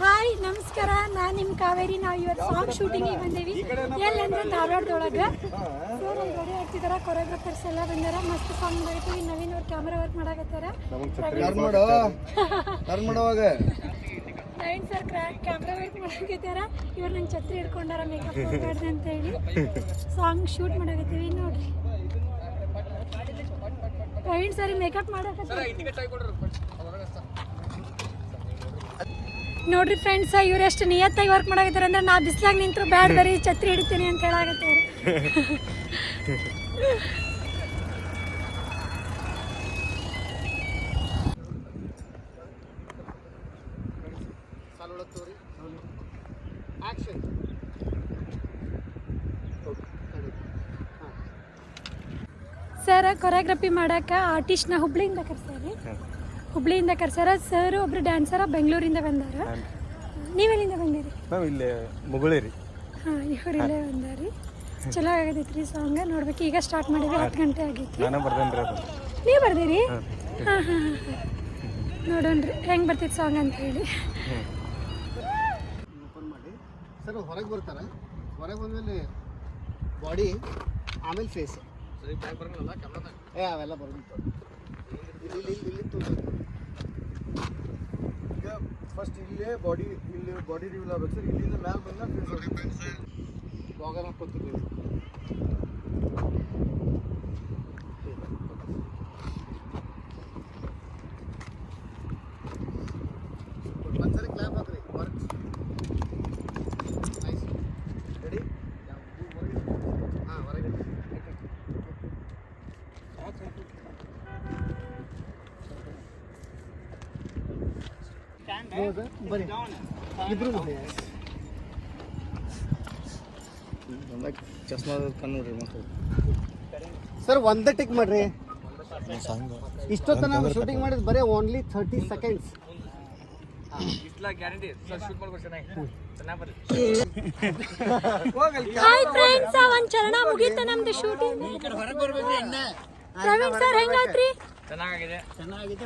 Hi ನಮಸ್ಕಾರ, ನಾನು ನಿಮ್ಮ ಕಾವೇರಿ. ನಾವು ಇವತ್ತು ಸಾಂಗ್ ಶೂಟಿಂಗಿಗೆ ಬಂದೇವಿ. ಎಲ್ಲಂದ್ರೆ ಧಾರವಾಡದೊಳಗೆ ಸರ್ ರೆಡಿ ಆಗ್ತಿದಾರ. ಕೊರಿಯೋಗ್ರಾಫರ್ಸ್ ಎಲ್ಲ ಬಂದಾರ. ಮಸ್ತ್ ಸಾಂಗ್ ಬರೀತೀವಿ. ನವೀನ್ ಅವ್ರು ಕ್ಯಾಮ್ರಾ ವರ್ಕ್ ಮಾಡಾಕತ್ತಾರ. ನವೀನ್ ಸರ್ ಕ್ಯಾಮ್ರಾ ವರ್ಕ್ ಮಾಡಾಕತ್ತಾರ. ಇವ್ರು ನಂಗೆ ಛತ್ರಿ ಹಿಡ್ಕೊಂಡಾರ ಮೇಕಪ್ ಮಾಡ್ದೆ ಅಂತ ಹೇಳಿ. ಸಾಂಗ್ ಶೂಟ್ ಮಾಡಾಕತ್ತೀವಿ ನೋಡ್ರಿ. ನವೀನ್ ಸರ್ ಮೇಕಪ್ ಮಾಡಾಕತ್ತಾರ ನೋಡ್ರಿ ಫ್ರೆಂಡ್ಸ್. ಇವ್ರು ಎಷ್ಟು ನಿಯತ್ತಾಗಿ ವರ್ಕ್ ಮಾಡಾಕತ್ತಾರ ಅಂದ್ರೆ ನಾ ಬಿಸ್ಲಾಗ ನಿಂತರು ಬ್ಯಾಡ್ ಬರೀ ಛತ್ರಿ ಹಿಡಿತೀನಿ ಅಂತ ಹೇಳಾಕತ್ತಾರ. ಸರ್ ಕೊರಿಯೋಗ್ರಫಿ ಮಾಡಕ್ಕೆ ಆರ್ಟಿಸ್ಟ್ನ ಹುಬ್ಳಿಯಿಂದ ಕರ್ಸಾರ. ಸರ್ ಒಬ್ರು ಡ್ಯಾನ್ಸರ ಬೆಂಗಳೂರಿಂದ ಬಂದಾರ. ನೀವೆಲ್ಲಿಂದ ಬಂದಿರಿ? ನಾವು ಇಲ್ಲೇ ಮುಗುಳೇರಿ. ಹಾಂ, ಇವ್ರು ಇಲ್ಲೇ ಬಂದಾರಿ. ಚಲೋ ಆಗತೈತ್ರಿ ಸಾಂಗ್. ನೋಡ್ಬೇಕು, ಈಗ ಸ್ಟಾರ್ಟ್ ಮಾಡಿದ್ವಿ. 10 ಗಂಟೆ ಆಗೈತಿ. ನೀವು ಬರ್ದಿರಿ? ಹಾಂ ಹಾಂ ಹಾಂ ನೋಡೋಣ್ರಿ ಹೆಂಗೆ ಬರ್ತೈತಿ ಸಾಂಗ್ ಅಂತ ಹೇಳಿ. ಓಪನ್ ಮಾಡಿ ಸರ್ ಹೊರಗೆ ಬರ್ತಾರೆ. ಹೊರಗೆ ಬಂದಮೇಲೆ ಬಾಡಿ, ಆಮೇಲೆ ಫೇಸ್. ಅವೆಲ್ಲ ಬರೋದು ಇಲ್ಲಿ ಈಗ ಫಸ್ಟ್ ಇಲ್ಲೇ ಬಾಡಿ ರಿವೀಲ್ ಆಗ್ಬೇಕು ಸರ್. ಇಲ್ಲಿಂದ ಮ್ಯಾಲೆ ಬಂದ ಫೇಸ್ ಬಾಗಲ್ ಹಾಕ್ಕೊತೀವಿ. ಒಂದ್ಸರಿ ಕ್ಲಾಪ್ ಹಾಕ್ರಿ. Work nice. ರೆಡಿ? ಹಾಂ, ಹೊರಗೆ ಬರೀ ಇಬ್ರು ಚಸ್ಮಾ ಕಣ್ಣು ಸರ್. ಒಂದೇ ಟಿಕ್ ಮಾಡ್ರಿ. ಇಷ್ಟೊತ್ತ ನಾವು ಶೂಟಿಂಗ್ ಮಾಡಿದ್ ಬರೀ ಓನ್ಲಿ 30 ಸೆಕೆಂಡ್ಸ್. ಹಾಯ್ ಫ್ರೆಂಡ್ಸ್, ಒಂದು ಚರಣ ಮುಗೀತ ನಮ್ದು ಶೂಟಿಂಗ್. ಪ್ರವೀಣ್ ಸರ್ ಹೆಂಗಾಯ್ತ್ರಿ? ಚೆನ್ನಾಗಿದೆ.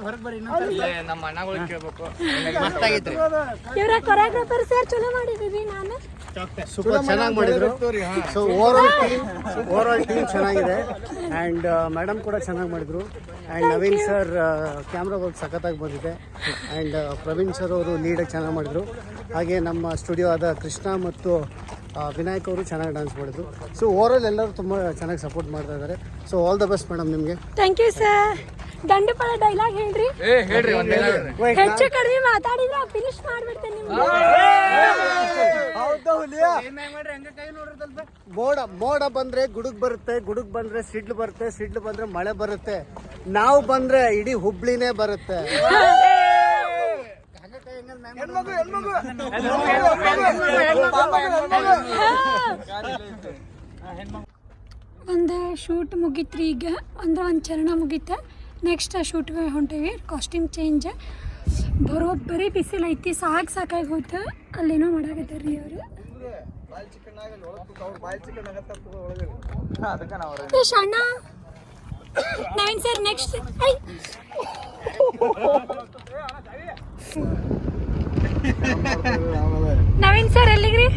ಹೊರಗೆ ಬರ್ರಿ. ನಮ್ಮ ಅಣ್ಣಗಳು ಕೇಳ್ಬೇಕು. ಇವರ ಕೊರಿಯೋಗ್ರಾಫರ್ ಸರ್ ಚಲೋ ಮಾಡಿದೀವಿ. ನಾನು ಸೂಪರ್ ಚೆನ್ನಾಗಿ ಮಾಡಿದ್ರು. ಸೊ ಓವರ್ ಆಲ್ ಟೀಮ್ ಚೆನ್ನಾಗಿದೆ. ಆ್ಯಂಡ್ ಮೇಡಮ್ ಕೂಡ ಚೆನ್ನಾಗಿ ಮಾಡಿದ್ರು. And Naveen sir camera work ಸಖತ್ತಾಗಿ ಬಂದಿದೆ. ಆ್ಯಂಡ್ ಪ್ರವೀಣ್ ಸರ್ ಅವರು ಲೀಡಾಗಿ ಚೆನ್ನಾಗಿ ಮಾಡಿದ್ರು. ಹಾಗೆ ನಮ್ಮ ಸ್ಟುಡಿಯೋ ಆದ ಕೃಷ್ಣ ಮತ್ತು ವಿನಾಯಕ್ ಅವರು ಚೆನ್ನಾಗಿ ಡ್ಯಾನ್ಸ್ ಮಾಡಿದ್ರು. ಸೊ ಓವರ್ ಆಲ್ ಎಲ್ಲರೂ ತುಂಬ ಚೆನ್ನಾಗಿ ಸಪೋರ್ಟ್ ಮಾಡ್ತಾ ಇದ್ದಾರೆ. So all the best madam ನಿಮಗೆ. Thank you sir. Dandupalya dialogue ಹೇಳ್ರಿ. ಹೆಚ್ಚು ಕಡಿಮೆ ಮಾತಾಡಿದ್ರೆ ಫಿನಿಶ್ ಮಾಡ್ಬಿಡ್ತೇನೆ ನಿಮ್ಗೆ. ಮೋಡ ಬಂದ್ರೆ ಗುಡುಗ್ ಬರುತ್ತೆ, ಗುಡುಗ್ ಬಂದ್ರೆ ಸಿಡ್ಲು ಬರುತ್ತೆ, ಸಿಡ್ಲು ಬಂದ್ರೆ ಮಳೆ ಬರುತ್ತೆ. ನಾವು ಬಂದ್ರೆ ಇಡೀ ಹುಬ್ಳಿನೇ ಬರುತ್ತೆ. ಒಂದು ಶೂಟ್ ಮುಗೀತ್ರಿ. ಈಗ ಅಂದ್ರೆ ಒಂದು ಚರಣ ಮುಗೀತ. ನೆಕ್ಸ್ಟ್ ಶೂಟ್ಗೆ ಹೊಂಟೇವಿ. Costume change. ಬರೋಬ್ಬರಿ ಬಿಸಿಲು ಐತಿ. ಸಾಕಾಗಿ ಹೋಯ್ತು. ಅಲ್ಲೇನೋ ಮಾಡಾಕತ್ತಾರ್ರಿ ಅವರು. ಅಣ್ಣ Naveen sir next. Naveen sir ಎಲ್ಲಿಗ್ರಿ?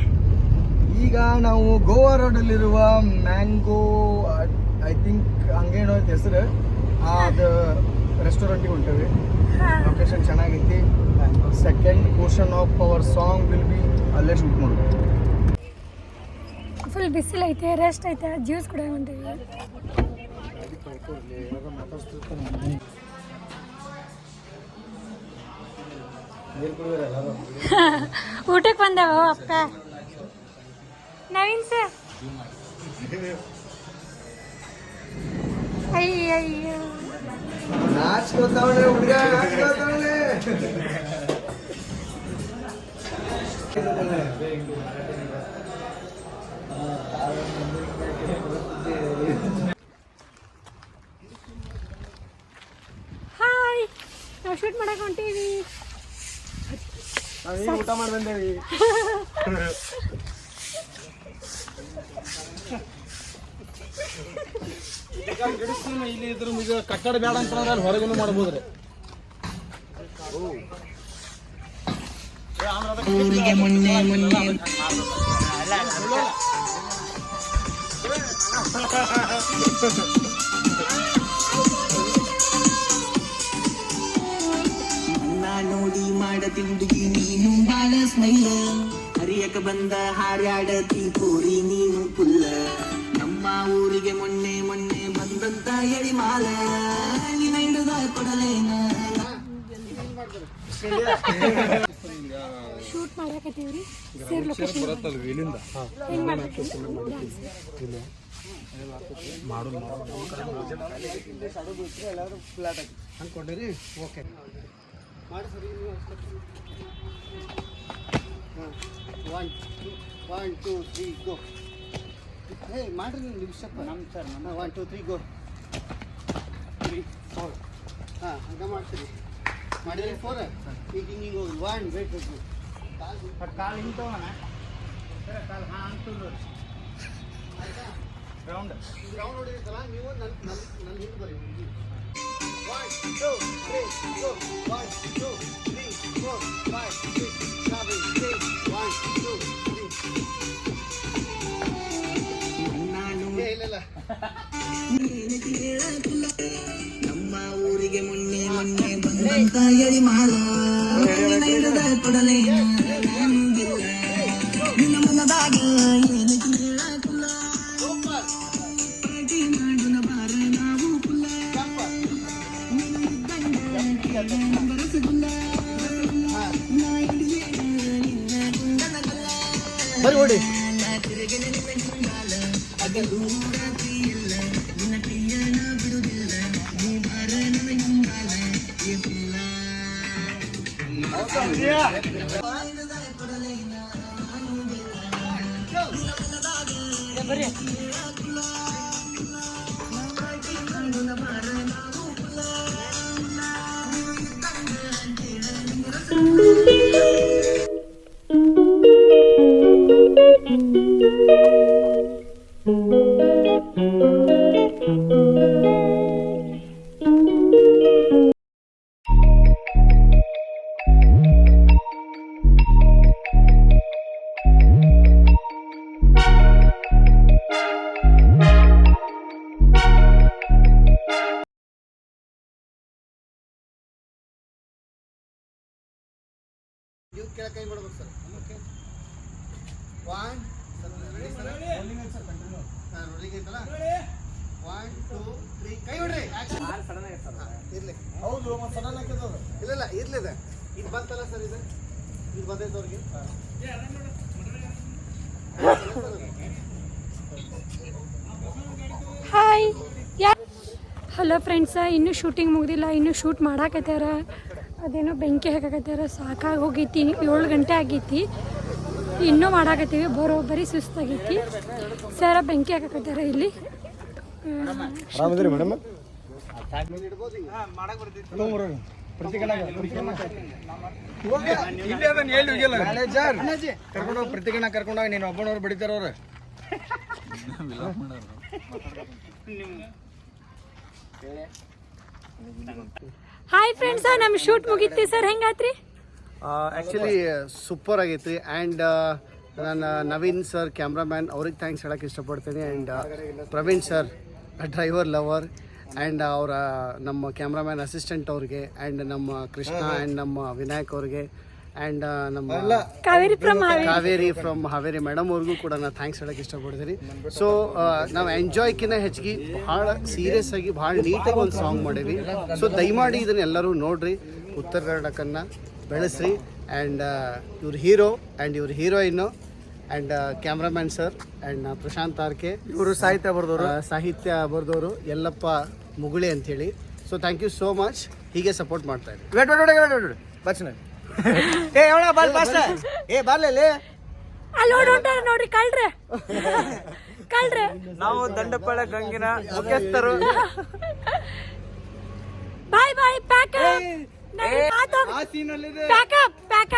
ಈಗ ನಾವು ಗೋವಾ ರೋಡಲ್ಲಿರುವ ಮ್ಯಾಂಗೋ ಐ ಥಿಂಕ್ ಹಂಗೇನೋ ಹೆಸರು ಅದು ರೆಸ್ಟೋರೆಂಟಿಗೆ ಹೊಂಟೇವಿ. ಲೊಕೇಶನ್ ಚೆನ್ನಾಗೈತಿ. Second portion of our song will be ಅಲ್ಲೇ ಶೂಟ್ ಮಾಡ್ಬೇಕು. ಫುಲ್ ಬಿಸಿಲು ಐತೆ, ರೆಸ್ಟ್ ಐತೆ, ಜ್ಯೂಸ್ ಕೂಡ ಹೊಂಟೇವಿ. ಊಟಕ್ಕೆ ಬಂದವ ಅಪ್ಪ. ನವೀನ್ ಸರ್ ಅಯ್ಯಯ್ಯೋ ನಾಚ್ಕೋತಾವಳೆ ಹುಡುಗ, ನಾಚ್ಕೋತಾವಳೆ. ಹಾಯ್, ನಾವು ಶೂಟ್ ಮಾಡಕ್ಕೆ ಹೊಂಟೀವಿ. ನಾವೀಗ ಊಟ ಮಾಡಿ ಬಂದೇವಿ. ಇಲ್ಲಿ ಇದ್ರ ಈಗ ಕಟ್ಟಡ ಬೇಡ ಅಂತಂದ್ರೆ ಅಲ್ಲಿ ಹೊರಗೇನು ಮಾಡ್ಬೋದ್ರಿ. ಊರಿಗೆ ಮೊನ್ನೆ ನೋಡಿ ಮಾಡತಿ ಹುಡುಗಿ ನೀನು ಬಾಳ ಸ್ಮೈಲ ಹರಿಯಕ ಬಂದ ಹಾರ್ಯಾಡತಿ ಕೋರಿ ನೀನು ಪುಲ್ಲ ನಮ್ಮ ಊರಿಗೆ ಮೊನ್ನೆ ಬಂದಂತ ಎಳಿ ಮಾಲ ನಿನ್ನ ಹಿಡಿದ ಕೊಡಲೇನ ಶೂಟ್ ಮಾಡಕತ್ತೀವ್ರಿ ಸೇರ್ ಲೊಕೇಶನ್ ಹೆಂಗ್ ಮಾಡ್ಬೇಕಂದ್ರೆ ಅನ್ಕೊಂಡಿರಿ. ಓಕೆ ಮಾಡಿ ಸರ್. 1 2 3 ಗೋ. ಹೇ ಮಾಡ್ರಿ ನೀವು ನಿಮಿಷಪ್ಪ. ನಮ್ಮ ಸರ್ 1 2 3 ಗೋ. 3 4 ಹಾಂ ಹಂಗೆ ಮಾಡ್ತೀರಿ. ಮಾಡಿದ್ರಿ 4 ಈಗ ಹಿಂಗೆ ಹೋಗಿ 1 ವೇಟ್ ಬೇಕು. ಕಾಲು ಹಿಂಗೆ ತಗೋಣ ಸರ್. ಕಾಲು ಹಾಂ ಅಂತಂದು ರೌಂಡ್ ಹೊಡಿತಲ್ಲ ನೀವು ನನ್ನ ಹಿಂದೆ ಬರ್ರಿ. 1 2 3 ಗೋ. 1 2 3 4 5 6 7 8 1 2 3 ಇಲ್ಲ ನಮ್ಮ ಊರಿಗೆ ಮೊನ್ನೆ ಬಂದಂತ ಎಳಿ ಮಾಲ ಹಿಡಿದ ಕೊಡಲೇನ ನಿನ್ನ ಮನದಾಗ ಏನು ಕೇಳಕುಲ್ಲ ಪಾರ್ಟಿ ಮಾಡೋಣ ಬಾರ ನಾವು ಪುಲ್ಲ ಬರಸಗುಲ್ಲ ನಾ ಹಿಡಿಯೇ ನಿನ್ನ ಗುಂಡನ ಗಲ್ಲ ಬರ್ರಿ ಓಡಿ. ತಿರುಗಿ ನಿನ್ನ ಗುಂಡಾಲ ಅಗಲೂರ ಪ್ರಿಯಲ್ಲ ನಿನ್ನ ಪ್ರಿಯನ ಬಿಡುದಿಲ್ಲ ನೀ ಬಾರ ನನ್ನ ಗುಂಡಾಲ ಈ ಪುಲ್ಲ ನೀವು ಕೆಳಗೆ ಕೈ ಮಾಡ್ಬೇಕು ಸರ್. Okay 1 ready sir. ಹಾಂ ರೋಲಿಂಗ್ ಐತಲ್ಲ. 1 2 3 ಕೈ ಹೊಡ್ರಿ. ಸಡನ್ ಆಗಿ ಸರ್ ಇರ್ಲಿ. ಹೌದು ಮತ್ತೆ ಸಡನ್ ಹಾಕಿದ್ದದು ಇಲ್ಲ ಇರ್ಲಿ. ಇದು ಬಂತಲ್ಲ ಸರ್. ಇದು ಬಂದೈತೆ ಅವ್ರಿಗೆ. ಹಾಯ್ ಹಲೋ ಫ್ರೆಂಡ್ಸ, ಇನ್ನೂ ಶೂಟಿಂಗ್ ಮುಗ್ದಿಲ್ಲ, ಇನ್ನೂ ಶೂಟ್ ಮಾಡಾಕತ್ಯಾರ. ಅದೇನೋ ಬೆಂಕಿ ಹಾಕಕತ್ಯಾರ. ಸಾಕಾಗಿ ಹೋಗೈತಿ. 7 ಗಂಟೆ ಆಗೈತಿ, ಇನ್ನೂ ಮಾಡಾಕತ್ತೀವಿ. ಬರೋಬ್ಬರಿ ಸುಸ್ತಾಗೈತಿ. ಸರ ಬೆಂಕಿ ಹಾಕಕತ್ಯಾರ ಇಲ್ಲಿ. ಆರಾಮದಿರಿ ಮೇಡಮ್? ಕರ್ಕೊಂಡೋಗಿ ಪ್ರತಿಗಣ ಕರ್ಕೊಂಡೋಗಿ ನೀನು ಒಬ್ಬನವ್ರು ಬಿಡಿತಾರ ಅವ್ರು. ಹಾಯ್ ಫ್ರೆಂಡ್ಸ, ನಮ್ಮ ಶೂಟ್ ಮುಗೀತಿ ಸರ್. ಹೆಂಗಾತ್ರಿ? ಆ್ಯಕ್ಚುಲಿ ಸೂಪರ್ ಆಗೈತಿ. ಆ್ಯಂಡ್ ನಾನು ನವೀನ್ ಸರ್ ಕ್ಯಾಮ್ರಾಮ್ಯಾನ್ ಅವ್ರಿಗೆ ಥ್ಯಾಂಕ್ಸ್ ಹೇಳೋಕ್ಕೆ ಇಷ್ಟಪಡ್ತೀನಿ. And Praveen sir driver lover, and ಅವರ ನಮ್ಮ ಕ್ಯಾಮ್ರಾಮ್ಯಾನ್ ಅಸಿಸ್ಟೆಂಟ್ ಅವ್ರಿಗೆ, ಆ್ಯಂಡ್ ನಮ್ಮ ಕೃಷ್ಣ ಆ್ಯಂಡ್ ನಮ್ಮ ವಿನಾಯಕ್ ಅವ್ರಿಗೆ, ಆ್ಯಂಡ್ ನಮ್ಮ ಕಾವೇರಿ ಫ್ರಮ್ ಹಾವೇರಿ ಮೇಡಮ್ ಅವ್ರಿಗೂ ಕೂಡ ನಾನು ಥ್ಯಾಂಕ್ಸ್ ಹೇಳೋಕ್ಕೆ ಇಷ್ಟಪಡ್ತೀನಿ. ಸೊ ನಾವು ಎಂಜಾಯ್ಕಿಂತ ಹೆಚ್ಚಿಗೆ ಭಾಳ ಸೀರಿಯಸ್ ಆಗಿ ಭಾಳ ನೀಟಾಗಿ ಒಂದು ಸಾಂಗ್ ಮಾಡೀವಿ. ಸೊ ದಯಮಾಡಿ ಇದನ್ನ ಎಲ್ಲರೂ ನೋಡ್ರಿ. ಉತ್ತರ ಕರ್ನಾಟಕನ್ನ ಬೆಳೆಸ್ರಿ. ಆ್ಯಂಡ್ ಇವ್ರ ಹೀರೋ ಆ್ಯಂಡ್ ಇವ್ರ heroine and cameraman sir and Prashanth R K, ಇವರು ಸಾಹಿತ್ಯ ಬರೆದವರು ಯಲ್ಲಪ್ಪ ಮುಗುಳಿ ಅಂಥೇಳಿ. So thank you so much. ಹೀಗೆ ಸಪೋರ್ಟ್ ಮಾಡ್ತಾ ಇದ್ದೀನಿ. ಬಚ್ಚನ ಏ ಅವಳ ಬಾಲ್ ಪಾಸ್ ಏ ಬಾರ್ಲೇ ಅಲ್ಲಿ ನೋಡ್ರಿ ಕಳ್ರೆ ನಾವು ದಂಡಪಾಳ ಗಂಗಿನ ಮುಖ್ಯಸ್ಥರು. ಬಾಯ್ ಪ್ಯಾಕ್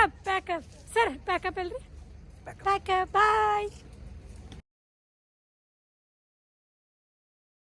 ಅಪ್ ಸರ್. ಪ್ಯಾಕಪ್ ಅಲ್ರಿ? ಪ್ಯಾಕಪ್ ಬಾಯ್.